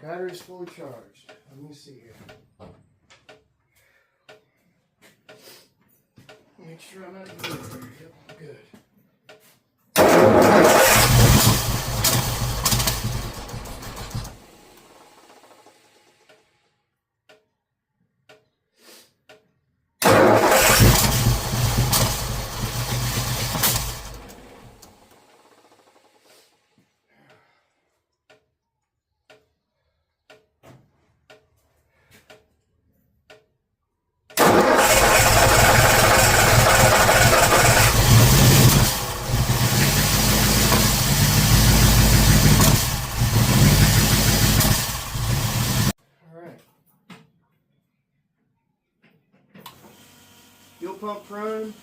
Battery's fully charged. Let me see here. Make sure I'm not good. Yep, good. Fuel pump prime.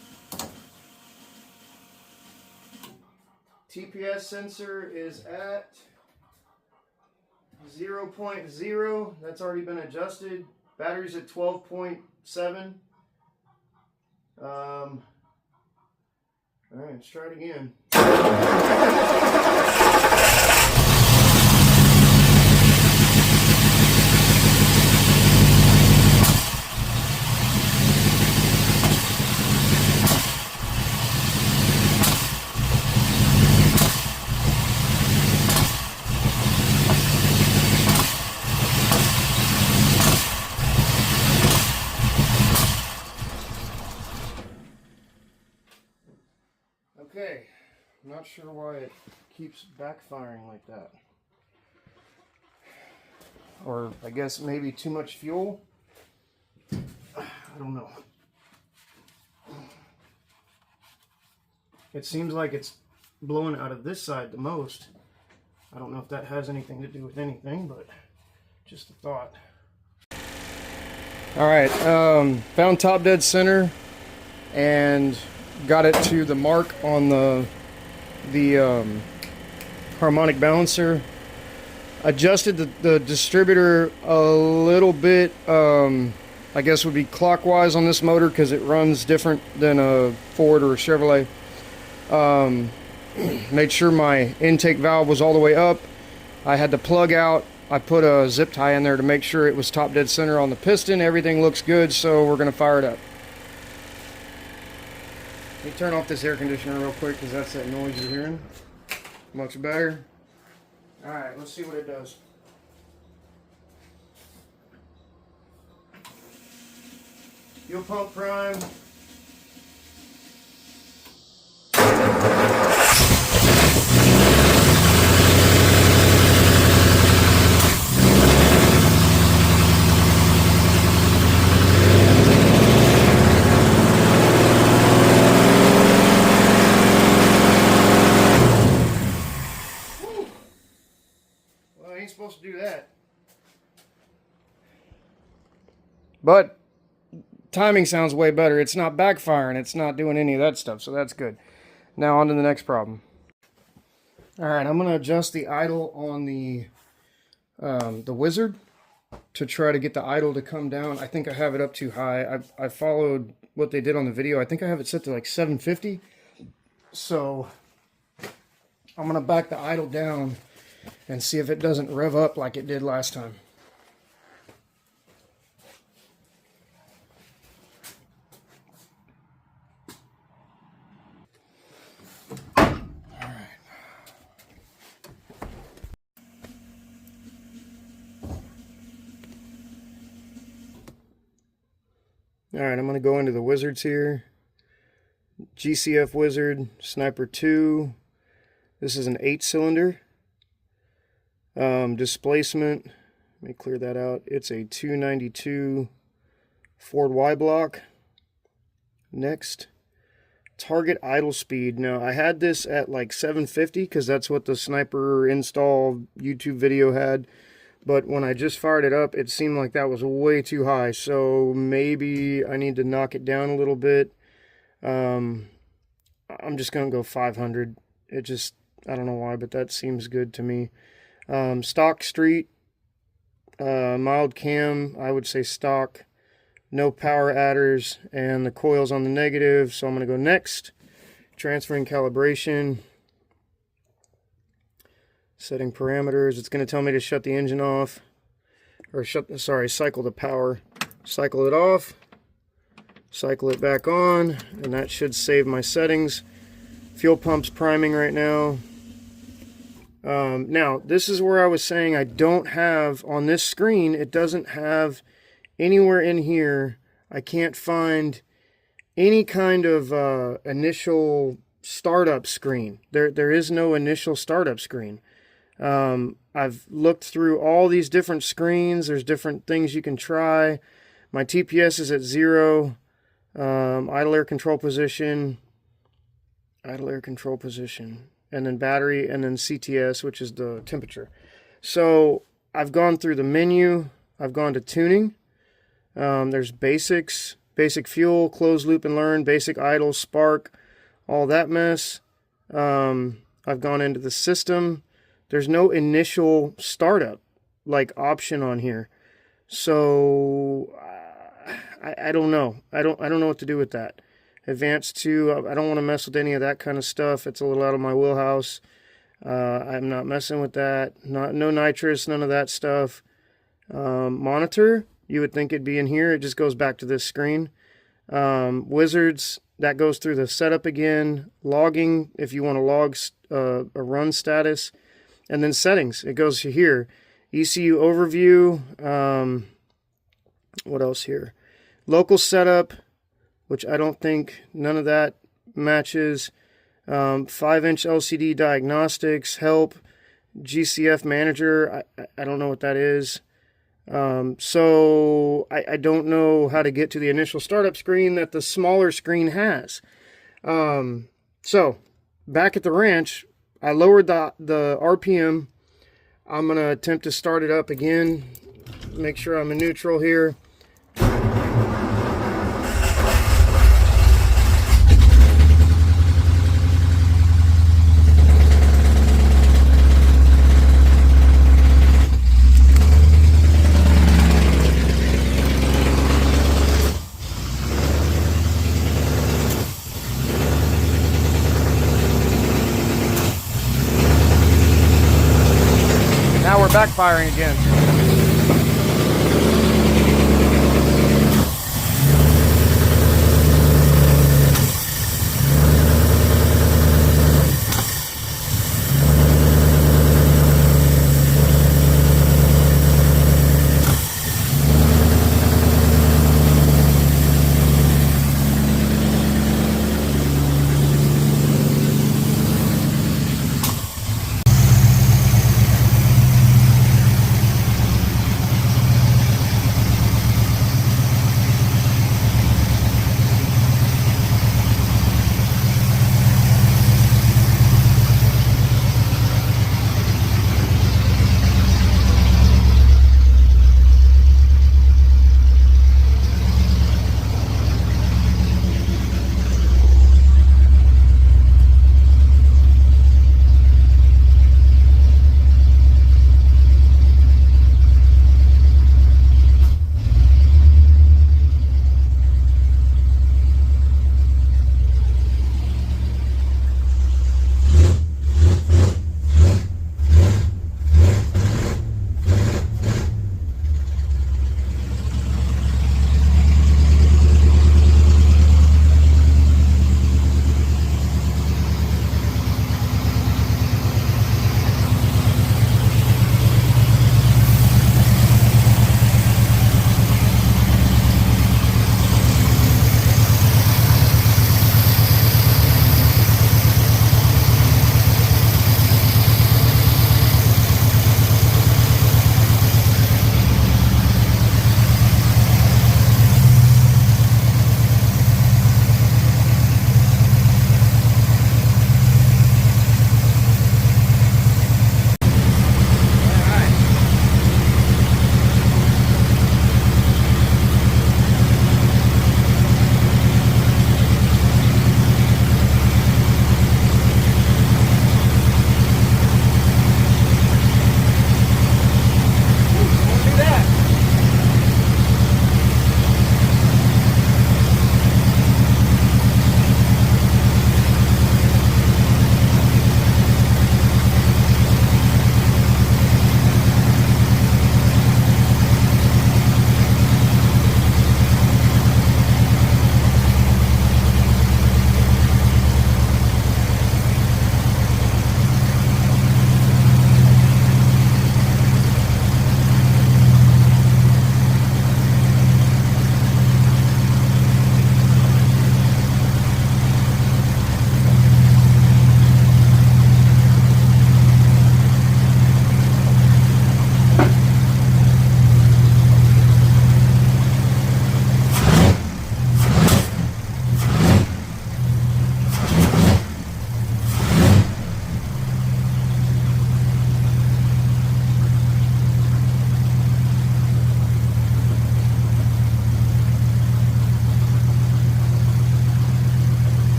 TPS sensor is at 0.0. That's already been adjusted. Battery's at 12.7. All right, let's try it again. Okay, I'm not sure why it keeps backfiring like that. Or I guess maybe too much fuel. I don't know. It seems like it's blowing out of this side the most. I don't know if that has anything to do with anything, but just a thought. Alright, found top dead center and got it to the mark on the harmonic balancer. Adjusted the distributor a little bit, I guess would be clockwise on this motor because it runs different than a Ford or a Chevrolet. Made sure my intake valve was all the way up. I had the plug out. I put a zip tie in there to make sure it was top dead center on the piston. Everything looks good, so we're going to fire it up. Let me turn off this air conditioner real quick because that's that noise you're hearing. Much better. Alright, let's see what it does. Fuel pump prime. Supposed to do that, but timing sounds way better. It's not backfiring, it's not doing any of that stuff, so that's good. Now on to the next problem. All right, I'm going to adjust the idle on the Wizard to try to get the idle to come down. I think I have it up too high. I followed what they did on the video. I think I have it set to like 750, so I'm going to back the idle down and see if it doesn't rev up like it did last time. Alright, I'm going to go into the Wizards here. GCF Wizard, Sniper 2. This is an 8-cylinder. Displacement, let me clear that out. It's a 292 Ford Y block. Next, target idle speed. Now, I had this at like 750 because that's what the Sniper install YouTube video had. But when I just fired it up, it seemed like that was way too high. So maybe I need to knock it down a little bit. I'm just going to go 500. It just, I don't know why, but that seems good to me. Stock street, mild cam, I would say stock, no power adders, and the coil's on the negative, so I'm going to go next. Transferring calibration, Setting parameters. It's going to tell me to shut the engine off. Or cycle the power. Cycle it off. Cycle it back on. And that should save my settings. Fuel pump's priming right now. Now, this is where I was saying I don't have, on this screen, it doesn't have anywhere in here, I can't find any kind of initial startup screen. There is no initial startup screen. I've looked through all these different screens. There's different things you can try. My TPS is at 0. Idle air control position. And then battery, and then CTS, which is the temperature. So I've gone through the menu. I've gone to tuning. There's basics, basic fuel, closed loop and learn, basic idle, spark, all that mess. I've gone into the system. There's no initial startup like option on here. So I don't know. I don't know what to do with that. Advanced 2, I don't want to mess with any of that kind of stuff. It's a little out of my wheelhouse. I'm not messing with that. No nitrous, none of that stuff. Monitor, you would think it'd be in here. It just goes back to this screen. Wizards, that goes through the setup again. Logging, if you want to log a run status. And then settings, it goes to here. ECU overview. What else here? Local setup, which I don't think none of that matches. 5-inch LCD diagnostics, help, GCF manager, I don't know what that is. So I don't know how to get to the initial startup screen that the smaller screen has. So back at the ranch, I lowered the RPM. I'm going to attempt to start it up again. Make sure I'm in neutral here. Now we're backfiring again.